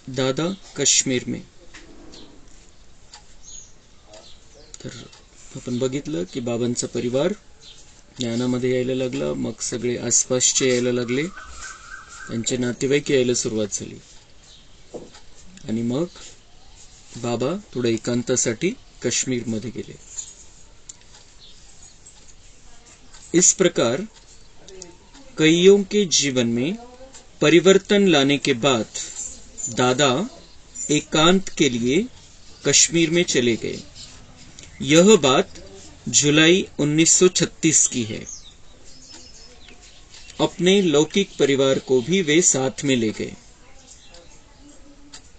दादा काश्मीर में. तर आपण बघितलं की बाबांचा परिवार ज्ञानामध्ये यायला लागला, मग सगळे आसपासचे यायला लागले, त्यांचे नातेवाईक यायला सुरुवात झाली आणि मग बाबा थोडं एकांतासाठी काश्मीर मध्ये गेले. इस प्रकार कईयों के जीवन में परिवर्तन लाने के बाद दादा एकांत के लिए कश्मीर में चले गए. यह बात जुलाई 1936 की है. अपने लौकिक परिवार को भी वे साथ में ले गए.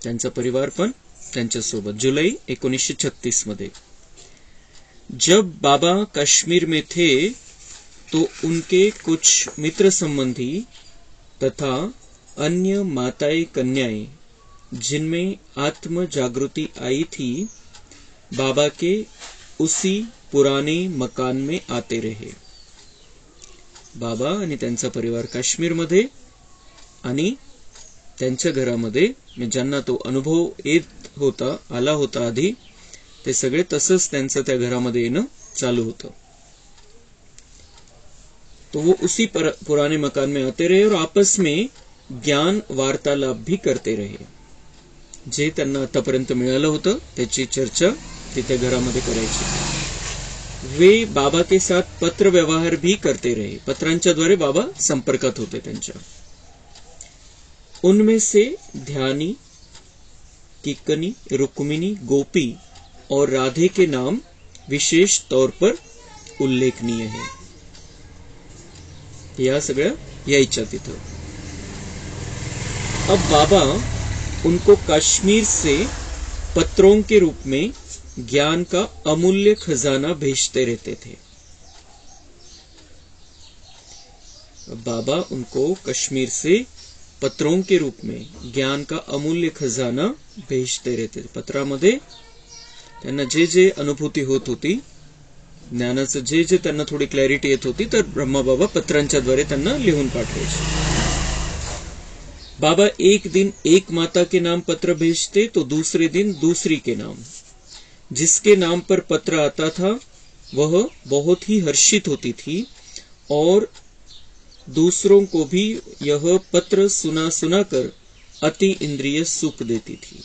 त्यांचा परिवार पण त्यांच्यासोबत. जुलै 1936 मध्ये. जब बाबा कश्मीर में थे तो उनके कुछ मित्र संबंधी तथा अन्य माताएं कन्याएं जिनमें आत्म जागृति आई थी बाबा के उसी पुराने मकान में आते रहे. बाबा आणि त्यांचा परिवार काश्मीर मध्ये आणि त्यांच्या घरामध्ये ज्यांना तो अनुभव येत होता, आला होता आधी, ते सगळे तसंच त्यांचं त्या घरामध्ये येणं चालू होतं. तो वो उसी पुराने मकान में आते रहे और आपस में ज्ञान वार्तालाप भी करते रहे. जे त्यांना आतापर्यंत मिळालं होतं त्याची चर्चा ते त्या घरामध्ये करायची. वे बाबा के साथ पत्र व्यवहार भी करते रहे. पत्रांच्या द्वारे बाबा संपर्कात होते त्यांच्या. उनमें से ध्यानी, किकनी, रुक्मिणी, गोपी और राधे के नाम विशेष तौर पर उल्लेखनीय है. या सगळ्या यायच्या तिथं. अब बाबा उनको कश्मीर से पत्रों के रूप में ज्ञान का अमूल्य खजाना भेजते रहते थे. बाबा उनको कश्मीर से पत्रों के रूप में ज्ञान का अमूल्य खजाना भेजते रहते. पत्रामध्ये त्यांना जे जे अनुभूती होत होती, ज्ञानाचं जे जे त्यांना थोडी क्लॅरिटी येत होती, तर ब्रह्माबाबा पत्रांच्या द्वारे त्यांना लिहून पाठवायचे. बाबा एक दिन एक माता के नाम पत्र भेजते तो दूसरे दिन दूसरी के नाम. जिसके नाम पर पत्र आता था वह बहुत ही हर्षित होती थी और दूसरों को भी यह पत्र सुना सुना कर अति इंद्रिय सुख देती थी.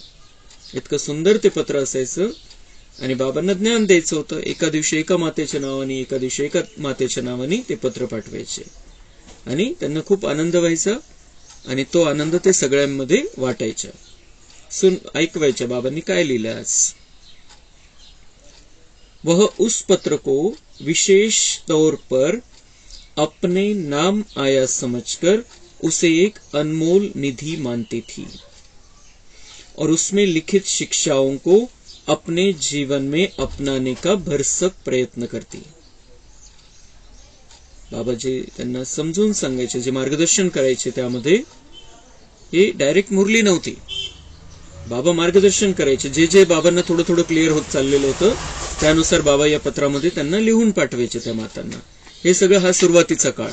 इतकं सुंदर ते पत्र असायचं आणि बाबांना ज्ञान द्यायचं होतं. एका दिवशी एका मातेच्या नावाने, एका दिवशी एका मातेच्या नावाने ते पत्र पाठवायचे आणि त्यांना खूप आनंद व्हायचा आणि तो आनंद ते सगळ्यांमध्ये वाटायचा. ऐकवायच्या बाबांनी काय लिहिलं आज. वह उस पत्र को विशेष तौर पर अपने नाम आया समझकर उसे एक अनमोल निधि मानती थी और उसमें लिखित शिक्षाओं को अपने जीवन में अपनाने का भरसक प्रयत्न करती. बाबा जे त्यांना समजून सांगायचे, जे मार्गदर्शन करायचे, त्यामध्ये हे डायरेक्ट मुरली नव्हती. बाबा मार्गदर्शन करायचे. जे जे बाबांना थोडं थोडं क्लिअर होत चाललेलं होतं त्यानुसार बाबा या पत्रामध्ये त्यांना लिहून पाठवायचे त्या मातांना. हे सगळं हा सुरुवातीचा काळ.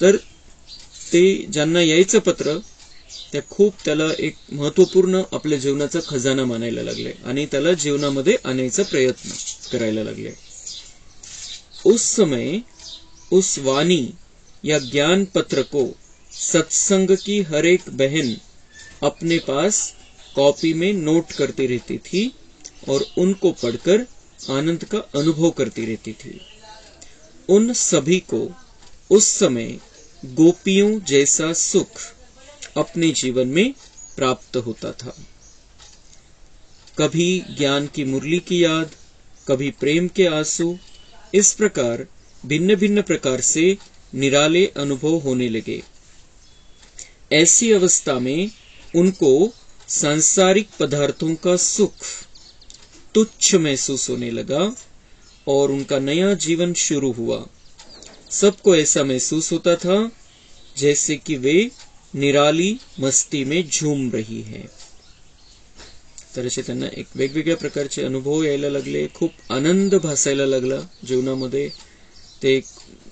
तर ते ज्यांना यायचं पत्र त्या खूप त्याला एक महत्वपूर्ण आपल्या जीवनाचा खजाना मानायला लागले आणि त्याला जीवनामध्ये आणायचा प्रयत्न करायला लागले. उस समय उस वाणी या ज्ञान पत्र को सत्संग की हर एक बहन अपने पास कॉपी में नोट करती रहती थी और उनको पढ़कर आनंद का अनुभव करती रहती थी. उन सभी को उस समय गोपियों जैसा सुख अपने जीवन में प्राप्त होता था. कभी ज्ञान की मुरली की याद, कभी प्रेम के आंसू, इस प्रकार भिन्न भिन्न प्रकार से निराले अनुभव होने लगे. ऐसी अवस्था में उनको सांसारिक पदार्थों का सुख तुच्छ महसूस होने लगा और उनका नया जीवन शुरू हुआ. सबको ऐसा महसूस होता था जैसे कि वे निराली मस्ती में झूम रही है. तर असे त्यांना एक वेगवेगळ्या प्रकारचे अनुभव यायला लागले. खूप आनंद भासायला लागला जीवनामध्ये. ते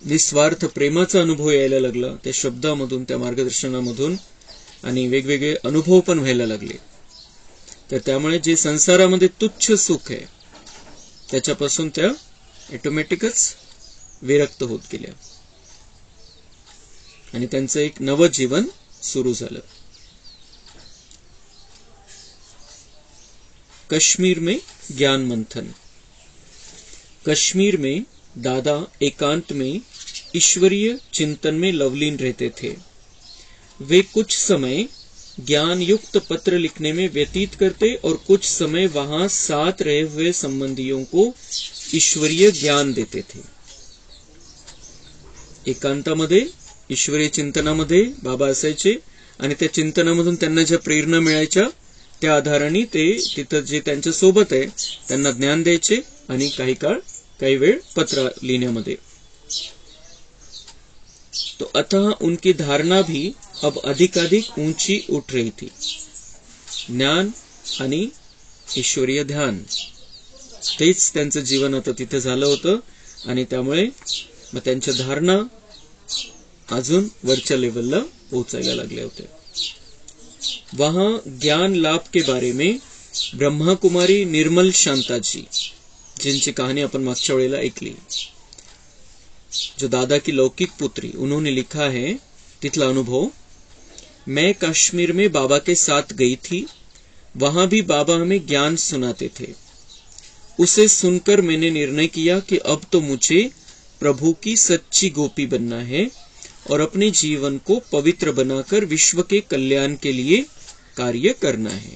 निस्वार्थ प्रेमाचा अनुभव यायला लागला त्या शब्दामधून, त्या मार्गदर्शनामधून. आणि वेगवेगळे अनुभव पण व्हायला लागले. तर त्यामुळे जे संसारामध्ये तुच्छ सुख आहे त्याच्यापासून त्या ऑटोमॅटिकच विरक्त होत गेल्या आणि त्यांचं एक नवं जीवन सुरू झालं. कश्मीर में ज्ञान मंथन. कश्मीर में दादा एकांत में ईश्वरीय चिंतन में लवलीन रहते थे. वे कुछ समय ज्ञान युक्त पत्र लिखने में व्यतीत करते और कुछ समय वहां साथ रहे हुए संबंधियों को ईश्वरीय ज्ञान देते थे. एकांतामध्ये ईश्वरीय चिंतनामध्ये बाबा असायचे आणि त्या चिंतनामधून त्यांना ज्या प्रेरणा मिळायच्या त्या आधाराने ते तिथं जे त्यांच्या सोबत आहे त्यांना ज्ञान द्यायचे आणि काही वेळ पत्र लिहिण्यामध्ये. तो अतः उनकी धारणा भी अब अधिकाधिक ऊंची उठ रही थी. ज्ञान आणि ईश्वरीय ध्यान तेच त्यांचं जीवन आता तिथे झालं होतं आणि त्यामुळे मग त्यांच्या धारणा अजून वरच्या लेवलला पोहोचायला लागल्या होत्या. वहां ज्ञान लाभ के बारे में ब्रह्मा कुमारी निर्मल शांता जी, जिनकी कहानी अपन मागच्या वेळेला ऐकली, जो दादा की लौकिक पुत्री, उन्होंने लिखा है तिथला अनुभव. मैं कश्मीर में बाबा के साथ गई थी. वहां भी बाबा हमें ज्ञान सुनाते थे. उसे सुनकर मैंने निर्णय किया कि अब तो मुझे प्रभु की सच्ची गोपी बनना है और अपने जीवन को पवित्र बनाकर विश्व के कल्याण के लिए कार्य करना है.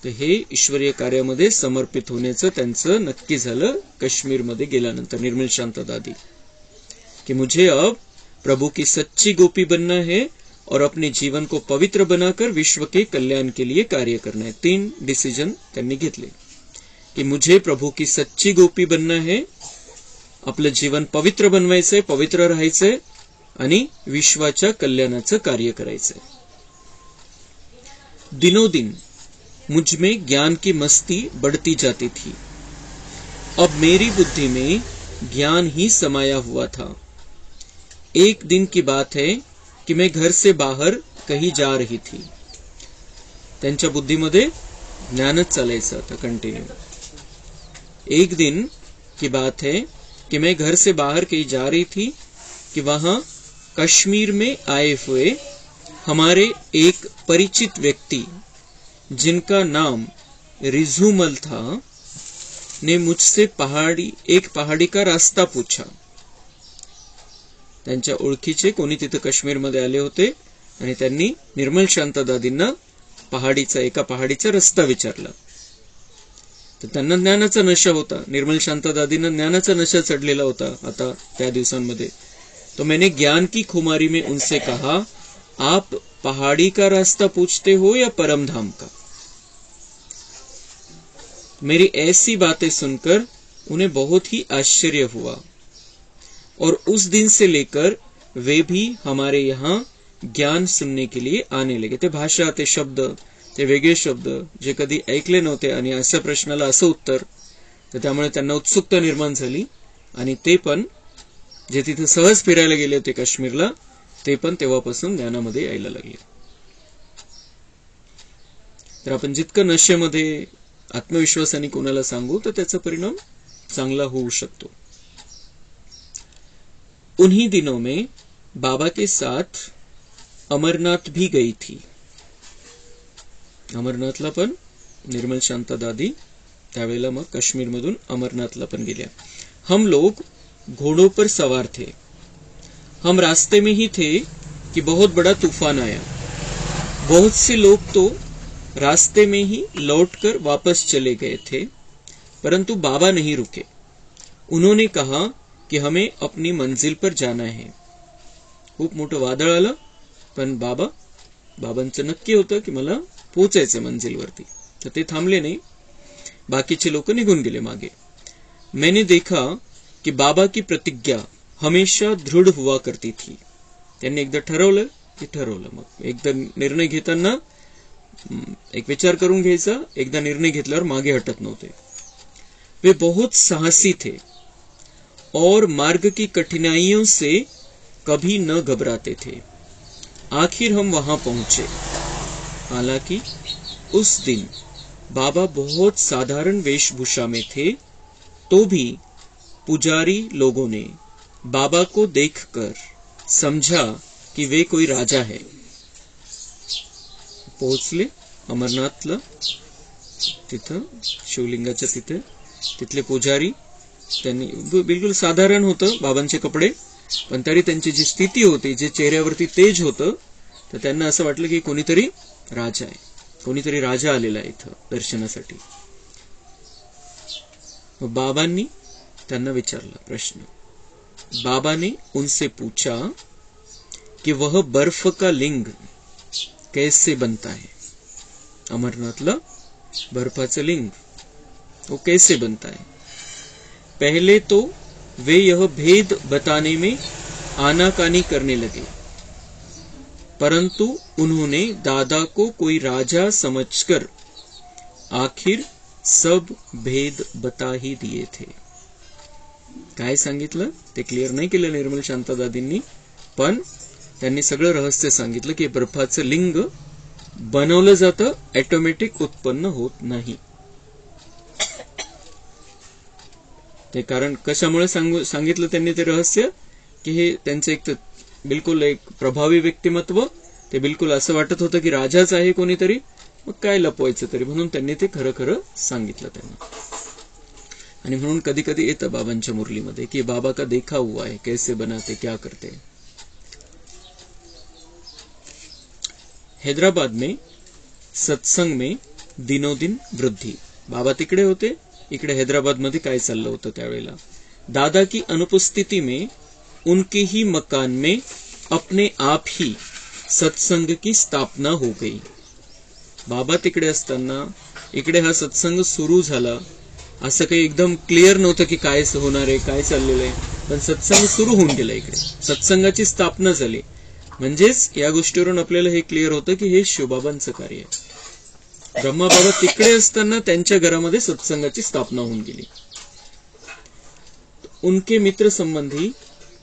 तर हे ईश्वरीय कार्यामध्ये समर्पित होण्याचं त्यांचं नक्की झालं काश्मीरमध्ये गेल्यानंतर. निर्मल शांत दादी कि मुझे अब प्रभु की सच्ची गोपी बनना है और अपने जीवन को पवित्र बनाकर विश्व के कल्याण के लिए कार्य करना है. 3 डिसिजन त्यांनी घेतले की मुझे प्रभु की सच्ची गोपी बनना है, आपलं जीवन पवित्र बनवायचंय, पवित्र राहायचंय आणि विश्वाच्या कल्याणाचं कार्य करायचंय. दिनोदिन मुझ में ज्ञान की मस्ती बढ़ती जाती थी. अब मेरी बुद्धि में ज्ञान ही समाया हुआ था. एक दिन की बात है कि मैं घर से बाहर कहीं जा रही थी. त्यांच्या बुद्धीमध्ये ज्ञानच चालायचं आता कंटिन्यू. एक दिन की बात है कि मैं घर से बाहर कहीं जा रही थी कि वहां कश्मीर में आए हुए हमारे एक परिचित व्यक्ति जिनका नाम रिझुमल था ने मुझसे एक पहाड़ी का रास्ता पूछा. त्यांच्या ओळखीचे कोणी तिथे काश्मीरमध्ये आले होते आणि त्यांनी निर्मल शांत दादींना एका पहाडीचा रस्ता विचारला. तर त्यांना ज्ञानाचा नशा होता. निर्मल शांत दादींना ज्ञानाचा नशा चढलेला होता आता त्या दिवसांमध्ये. तो मैंने ज्ञान की खुमारी में उनसे कहा, आप पहाड़ी का रास्ता पूछते हो या परम धाम का? मेरी ऐसी बातें सुनकर उन्हें बहुत ही आश्चर्य हुआ और उस दिन से लेकर वे भी हमारे यहाँ ज्ञान सुनने के लिए आने लगे. ते भाषा, ते शब्द, ते वेगळे शब्द जे कधी ऐकले नव्हते आणि अशा प्रश्नाला असं उत्तर, तर त्यामुळे त्यांना उत्सुकता निर्माण झाली आणि ते पण जे तिथे सहज फिरायला गेले होते काश्मीरला ते पण तेव्हापासून ज्ञानामध्ये यायला लागले. तर आपण जितकं नशेमध्ये आत्मविश्वासाने कोणाला सांगू तर त्याचा परिणाम चांगला होऊ शकतो. उन्हीं दिनों में बाबा के साथ अमरनाथ भी गई थी. अमरनाथला पण निर्मल शांत दादी त्यावेळेला मग काश्मीर मधून अमरनाथला पण गेल्या. हम लोग घोड़ों पर सवार थे. हम रास्ते में ही थे कि बहुत बड़ा तूफान आया. बहुत से लोग तो रास्ते में ही लौटकर वापस चले गए थे, परंतु बाबा नहीं रुके. उन्होंने कहा कि हमें अपनी मंजिल पर जाना है. खूप मोठं वादळ आलं पण बाबांचं नक्की होतं की मला पोहोचायचं मंजिलवरती. तर ते थांबले नाही. बाकीचे लोक निघून गेले मागे. मैंने देखा कि बाबा की प्रतिज्ञा हमेशा दृढ़ हुआ करती थी. त्यांनी एकदा ठरवलं की ठरवलं. मग एकदा निर्णय घेताना एक विचार करून घ्यायचा, एकदा निर्णय घेतल्यावर मागे हटत नव्हते. वे बहुत साहसी थे और मार्ग की कठिनाइयों से कभी न घबराते थे. आखिर हम वहां पहुंचे। हालांकि उस दिन बाबा बहुत साधारण वेशभूषा में थे, तो भी पुजारी लोगों ने बाबा को देखकर समझा कि वे कोई राजा है। पोहोचले अमरनाथला, तिथं शिवलिंगाच्या तिथले पुजारी, त्यांनी बिलकुल साधारण होतं बाबांचे कपडे, पण तरी त्यांची जी स्थिती होती, जे चेहऱ्यावरती तेज होतं, तर त्यांना असं वाटलं की कोणीतरी राजा आहे, कोणीतरी राजा आलेला आहे इथं दर्शनासाठी। बाबांनी त्यांना विचारला प्रश्न। बाबा ने उनसे पूछा कि वह बर्फ का लिंग कैसे बनता है। अमरनाथला बर्फाचं लिंग वो कैसे बनता है। पहले तो वे यह भेद बताने में आनाकानी करने लगे, परंतु उन्होंने दादा को कोई राजा समझकर आखिर सब भेद बता ही दिए थे। काय सांगितलं ते क्लिअर नाही केलं निर्मल शांता दादींनी, पण त्यांनी सगळं रहस्य सांगितलं की बर्फाचं लिंग बनवलं जातं, ऑटोमॅटिक उत्पन्न होत नाही। ते कारण कशामुळे सांगितलं त्यांनी ते रहस्य, की हे त्यांचं एक बिलकुल एक प्रभावी व्यक्तिमत्व, ते बिलकुल असं वाटत होतं की राजाच आहे कोणीतरी, मग काय लपवायचं तरी, म्हणून त्यांनी ते खरं खरं सांगितलं त्यांना। आणि म्हणून कधी कधी येतं बाबांच्या मुरलीमध्ये की बाबा का देखा हुआ है, कैसे बनाते क्या करते। हैदराबाद में सत्संग में दिनों दिन वृद्धि। बाबा तिकडे होते, इकडे हैदराबाद मध्ये काय चाललं होतं त्यावेळेला। दादा की अनुपस्थिति में उनके ही मकान में अपने आप ही सत्संग की स्थापना हो गई। बाबा तिकडे असताना इकडे हा सत्संग सुरू झाला। असं काही एकदम क्लिअर नव्हतं की काय होणार आहे, काय चाललेलं आहे, पण सत्संग सुरू होऊन गेला, इकडे सत्संगाची स्थापना झाली। म्हणजेच या गोष्टीवरून आपल्याला हे क्लिअर होतं की हे शिवबाबांचं कार्य आहे। ब्रह्माबाबा तिकडे असताना त्यांच्या घरामध्ये सत्संगाची स्थापना होऊन गेली। उनके मित्र संबंधी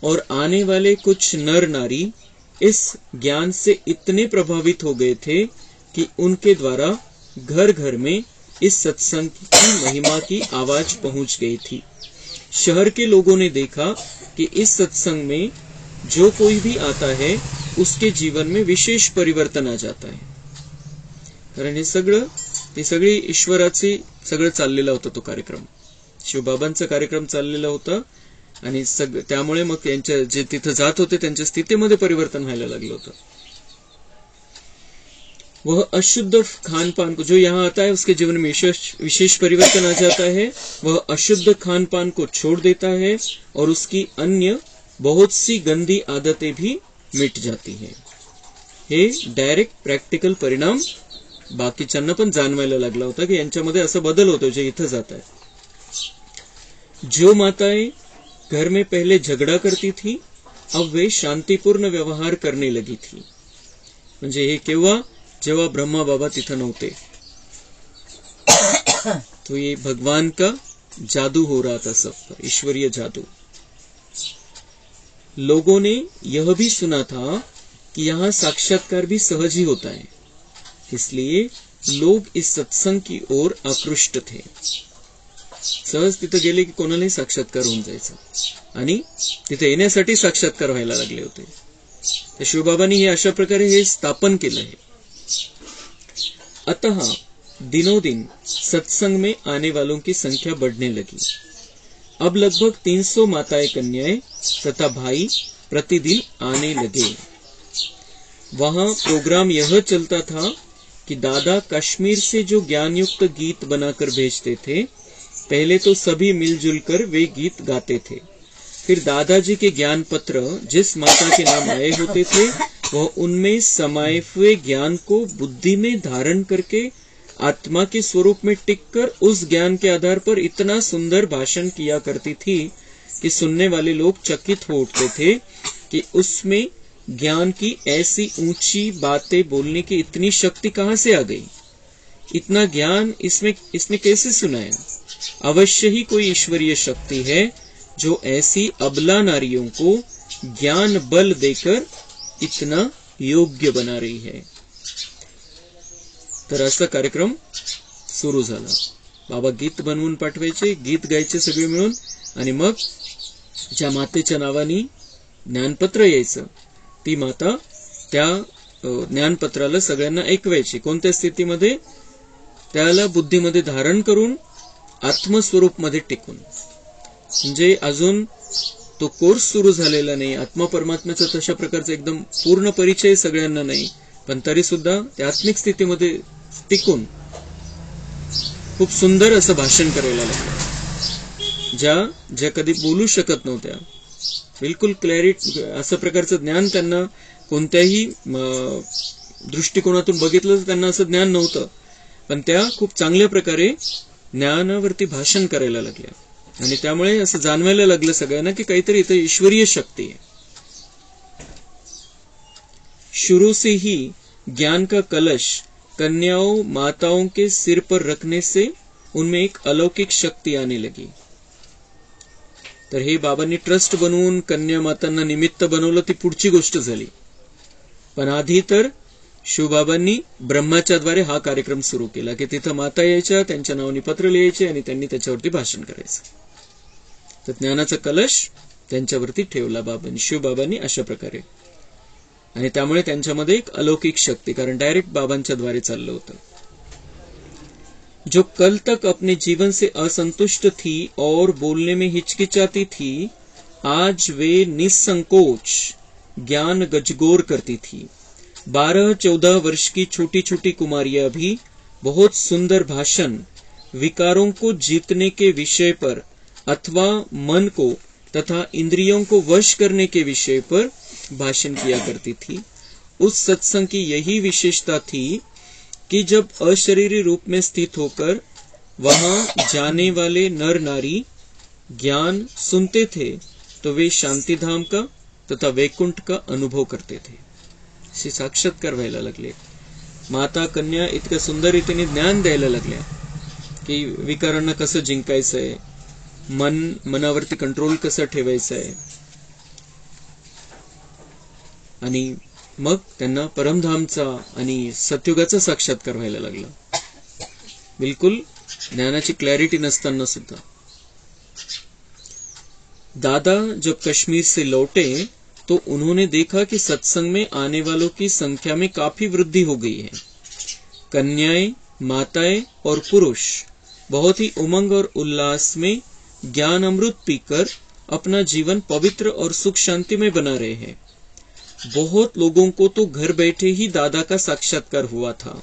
और आने वाले कुछ नर नारी इस ज्ञान से इतने प्रभावित हो गए थे कि उनके द्वारा घर घर में इस सत्संग की महिमा की आवाज पहुंच गई थी। शहर के लोगों ने देखा कि इस सत्संग में जो कोई भी आता है उसके जीवन में विशेष परिवर्तन आ जाता है। कारण हे सगळी ईश्वराची सगळं चाललेला होता तो कार्यक्रम, शिवबाबांचा कार्यक्रम चाललेला होता, आणि त्यामुळे मग त्यांच्या जे तिथे जात होते त्यांच्या स्थितीमध्ये परिवर्तन व्हायला लागलं होतं। वह अशुद्ध खान पान को, जो यहाँ आता है उसके जीवन में विशेष परिवर्तन आ जाता है। वह अशुद्ध खान पान को छोड़ देता है और उसकी अन्य बहुत सी गंदी आदतें भी मिट जाती हैं। हे डायरेक्ट प्रॅक्टिकल परिणाम बाकीच्यांना पण जाणवायला लागला होता की यांच्यामध्ये असं बदल होतो जे इथं जात आहे। जो माताएं घर में पहले झगड़ा करती थी, अब वे शांतिपूर्ण व्यवहार करने लगी थी। म्हणजे हे केव्हा, जेव्हा ब्रह्मा बाबा तिथं नव्हते, तो ये भगवान का जादू हो रहा था सब पर, ईश्वरीय जादू। लोगों ने यह भी सुना था कि यहाँ साक्षात्कार भी सहज ही होता है, इसलिए लोग इस सत्संग की ओर आकृष्ट थे। सहज तिथे गेले की कोणालाही साक्षात्कार होऊन जायचा, आणि तिथे येण्यासाठी साक्षात्कार व्हायला लागले होते। तर शिवबाबांनी हे अशा प्रकारे हे स्थापन केलं आहे। अतः दिनों दिन सत्संग में आने वालों की संख्या बढ़ने लगी। अब लगभग 300 माताएं, कन्याएं तथा भाई प्रतिदिन आने लगे। वहां प्रोग्राम यह चलता था कि दादा कश्मीर से जो ज्ञान युक्त गीत बनाकर भेजते थे, पहले तो सभी मिलजुल कर वे गीत गाते थे। फिर दादाजी के ज्ञान पत्र जिस माता के नाम आए होते थे, वह उनमें समाये हुए ज्ञान को बुद्धि में धारण करके आत्मा के स्वरूप में टिककर उस ज्ञान के आधार पर इतना सुंदर भाषण किया करती थी कि सुनने वाले लोग चकित हो उठते थे कि उसमें ज्ञान की ऐसी ऊंची बातें बोलने की इतनी शक्ति कहां से आ गई, इतना ज्ञान इसने कैसे सुनाया। अवश्य ही कोई ईश्वरीय शक्ति है जो ऐसी अबला नारियों को ज्ञान बल देकर इतना योग्य बना रही है. तर असा कार्यक्रम सुरू झाला. बाबा गीत बनवून पाठवायचे, गीत गायचे सगळे मिळून, आणि मग ज्या मातेच्या नावाने ज्ञानपत्र यायचं ती माता त्या ज्ञानपत्राला सगळ्यांना ऐकवायची. कोणत्या स्थितीमध्ये? त्याला बुद्धीमध्ये धारण करून आत्मस्वरूप मध्ये टिकून. म्हणजे अजून तो कोर्स सुरू झालेला नाही, आत्मा परमात्म्याचा तशा प्रकारचा एकदम पूर्ण परिचय सगळ्यांना नाही, पण तरी सुद्धा त्या आत्मिक स्थितीमध्ये टिकून खूप सुंदर असं भाषण करायला लागलं. ज्या कधी बोलू शकत नव्हत्या, बिलकुल क्लॅरिटी असं प्रकारचं ज्ञान त्यांना कोणत्याही दृष्टिकोनातून बघितलं तर त्यांना असं ज्ञान नव्हतं, पण त्या खूप चांगल्या प्रकारे ज्ञानावरती भाषण करायला लागल्या. आणि त्यामुळे असं जाणवायला लागलं सगळ्यांना की काहीतरी इथं ईश्वरीय शक्ती है. शुरू से ही ज्ञान का कलश कन्याओं माताओं के सिर पर रखने से उनमें एक अलौकिक शक्ति आने लगी. तर हे बाबांनी ट्रस्ट बनवून कन्या मातांना निमित्त बनवलं, ती पुढची गोष्ट झाली. पण आधी तर शिवबाबांनी ब्रह्माच्या द्वारे हा कार्यक्रम सुरू केला की तिथं माता यायच्या, त्यांच्या नावाने पत्र लिहायचे आणि त्यांनी त्याच्यावरती भाषण करायचं. तर ज्ञानाचा कलश त्यांच्यावरती ठेवला बाबांनी, शिवबाबांनी अशा प्रकारे. आणि त्यामुळे त्यांच्यामध्ये एक अलौकिक शक्ती, कारण डायरेक्ट बाबांच्या द्वारे चाललं होतं. जो कल तक अपने जीवन से असंतुष्ट थी और बोलने में हिचकिचाती थी, आज वे निसंकोच ज्ञान गजगोर करती थी. 12-14 वर्ष की छोटी छोटी कुमारियां भी बहुत सुंदर भाषण विकारों को जीतने के विषय पर अथवा मन को तथा इंद्रियों को वश करने के विषय पर भाषण किया करती थी. उस सत्संग की यही विशेषता थी कि जब अशरीरी रूप में स्थित होकर वहां जाने वाले नर नारी ज्ञान सुनते थे तो वे शांतिधाम का तथा वैकुंठ का अनुभव करते थे. असे साक्षात्कार व्हायला लागले. माता कन्या इतक्या सुंदर रीतीने ज्ञान द्यायला लागल्या की विकारांना कसं जिंकायचंय, मनावरती कंट्रोल कसं ठेवायचंय, आणि मग त्यांना परमधामचा आणि सत्युगाचा साक्षात्कार व्हायला लागला. बिलकुल ज्ञानाची क्लॅरिटी नसताना सुद्धा. दादा जब कश्मीर से लौटे तो उन्होंने देखा कि सत्संग में आने वालों की संख्या में काफी वृद्धि हो गई है. कन्याएं, माताएं और पुरुष बहुत ही उमंग और उल्लास में ज्ञान अमृत पीकर अपना जीवन पवित्र और सुख शांति में बना रहे हैं. बहुत लोगों को तो घर बैठे ही दादा का साक्षात्कार हुआ था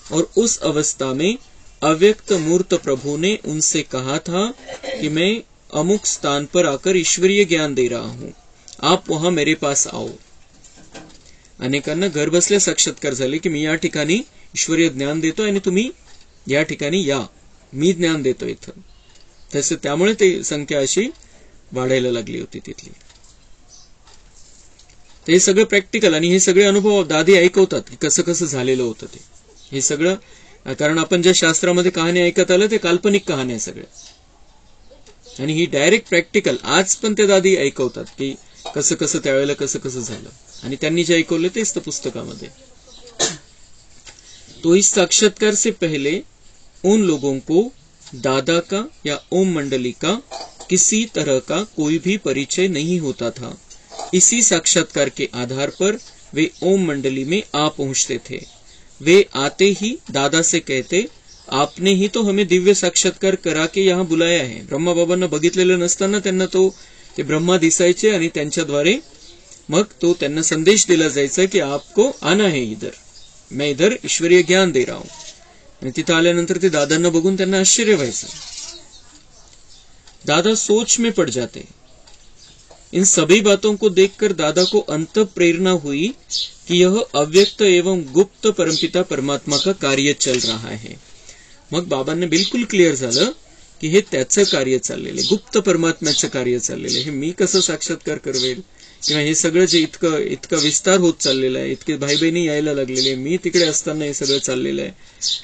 और उस अवस्था में अव्यक्त मूर्त प्रभु ने उनसे कहा था कि मैं अमुक स्थान पर आकर ईश्वरीय ज्ञान दे रहा हूं, आप वहां मेरे पास आओ. अनेकांना घर बसल्या साक्षात्कार झाले की मी या ठिकाणी ईश्वरीय ज्ञान देतोय आणि तुम्ही या ठिकाणी या, मी ज्ञान देतो इथं. तसं त्यामुळे ते संख्या अशी वाढायला लागली होती तिथली. ते सगळं प्रॅक्टिकल, आणि हे सगळे अनुभव दादी ऐकवतात की कसं कसं झालेलं होतं ते. हे सगळं कारण आपण ज्या शास्त्रामध्ये कहाणी ऐकत आलं ते काल्पनिक कहाण्या सगळ्या, आणि ही डायरेक्ट प्रॅक्टिकल आज पण ते दादी ऐकवतात की कसं कसं त्यावेळेला कसं कसं झालं, आणि त्यांनी जे ऐकवलं तेच तर पुस्तकामध्ये. तो इस साक्षात्कार से पहले उन लोगों को दादा का या ओम मंडली का किसी तरह का कोई भी परिचय नहीं होता था. इसी साक्षात्कार के आधार पर वे ओम मंडली में आ पहुंचते थे. वे आते ही दादा से कहते, आपने ही तो हमें दिव्य साक्षात्कार करा के यहाँ बुलाया है. ब्रह्मा बाबांना बघितलेलं नसताना त्यांना ते ब्रह्मा दिसायचे आणि त्यांच्याद्वारे मग तो त्यांना संदेश दिला जायचा की आपको आना है इधर, मैं इधर ईश्वरीय ज्ञान दे रहा हूं. आणि तिथं आल्यानंतर ते दादांना बघून त्यांना आश्चर्य व्हायचं. दादा सोच में पड़ जाते. इन सभी बातों को देखकर दादा को अंत प्रेरणा हुई कि यह अव्यक्त एवं गुप्त परमपिता परमात्मा का कार्य चल रहा है. मग बाबांना बिलकुल क्लिअर झालं की हे त्याचं कार्य चाललेलं आहे, गुप्त परमात्म्याचं कार्य चाललेलं आहे. हे मी कसं साक्षात्कार करवेल, किंवा हे सगळं जे इतका विस्तार होत चाललेला आहे, इतके भाई बहिणी यायला लागलेले, मी तिकडे असताना हे सगळं चाललेलं आहे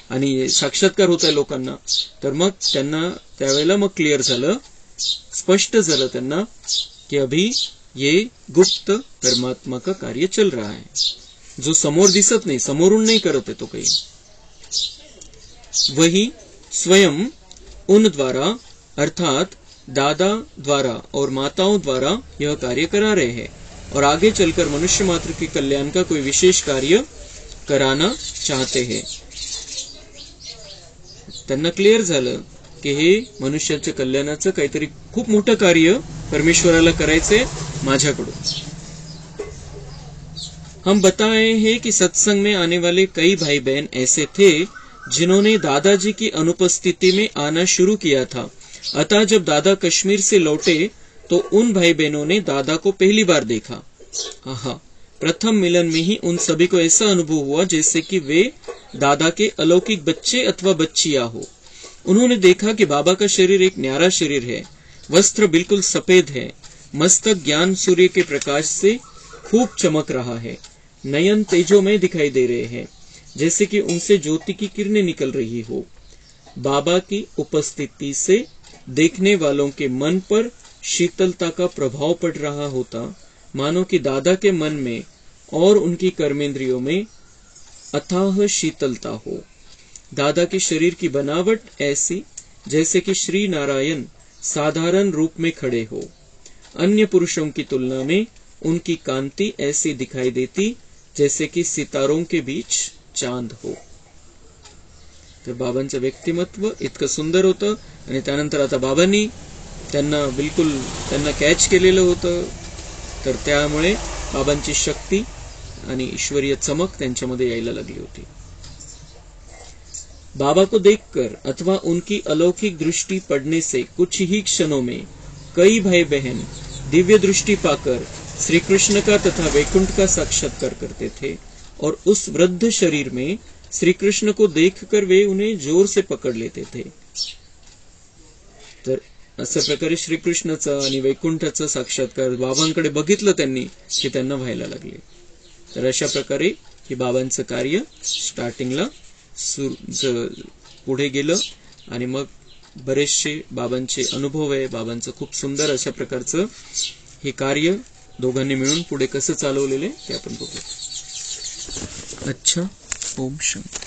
आणि साक्षात्कार होत आहे लोकांना. तर मग त्यांना त्यावेळेला मग क्लिअर झालं, स्पष्ट झालं त्यांना की अभी ये गुप्त परमात्मा का कार्य चल रहा है, जो समोर दिसत नहीं, समोरून नहीं करत है तो काही, वही स्वयं उन द्वारा अर्थात दादा द्वारा और माताओं द्वारा यह कार्य करा रहे हैं और आगे चलकर मनुष्य मात्र के कल्याण का कोई विशेष कार्य कराना चाहते हैं. त्यांना क्लिअर झालं की हे मनुष्याच्या कल्याणाचं काहीतरी खूप मोठं कार्य परमेश्वराला करायचे माझ्याकडून. हम बताए हैं कि सत्संग में आने वाले कई भाई बहन ऐसे थे जिन्होंने दादाजी की अनुपस्थिति में आना शुरू किया था. अतः जब दादा कश्मीर से लौटे तो उन भाई बहनों ने दादा को पहली बार देखा. प्रथम मिलन में ही उन सभी को ऐसा अनुभव हुआ जैसे कि वे दादा के अलौकिक बच्चे अथवा बच्चियां हो. उन्होंने देखा कि बाबा का शरीर एक न्यारा शरीर है, वस्त्र बिल्कुल सफेद है, मस्तक ज्ञान सूर्य के प्रकाश से खूब चमक रहा है, नयन तेजोमय दिखाई दे रहे हैं जैसे कि उनसे ज्योति की किरणें निकल रही हो. बाबा की उपस्थिति से देखने वालों के मन पर शीतलता का प्रभाव पड़ रहा होता, मानो कि दादा के मन में और उनकी कर्मेंद्रियों में अथाह शीतलता हो. दादा के शरीर की बनावट ऐसी जैसे कि श्री नारायण साधारण रूप में खड़े हो. अन्य पुरुषों की तुलना में उनकी कांति ऐसी दिखाई देती जैसे कि सितारों के बीच चांद हो. तर बाबांचं व्यक्तिमत्व इतकं सुंदर होतं आणि त्यानंतर आता बाबांनी त्यांना कॅच केलेलं होतं, तर त्यामुळे बाबांची शक्ती आणि ईश्वरीय चमक त्यांच्यामध्ये यायला लागली होती. बाबा को देखकर अथवा उनकी अलौकिक दृष्टि पड़ने से कुछ ही क्षणों में कई भाई बहन दिव्य दृष्टि पाकर श्री कृष्ण का तथा वैकुंठ का साक्षात्कार करते थे और उस वृद्ध शरीर में श्री कृष्ण को देखकर वे उन्हें जोर से पकड़ लेते थे. तर अशा प्रकारे श्रीकृष्णाचा आणि वैकुंठाचा साक्षात्कार बाबांकडे बघितलं त्यांनी की त्यांना व्हायला लागले. तर अशा प्रकारे हे बाबांचं कार्य स्टार्टिंगला पुढे गेलं आणि मग बरेचसे बाबांचे अनुभव आहे, बाबांचं खूप सुंदर अशा प्रकारचं हे कार्य दोघांनी मिळून पुढे कसं चालवलेले ते आपण बघू. अच्छा, ओम शांती.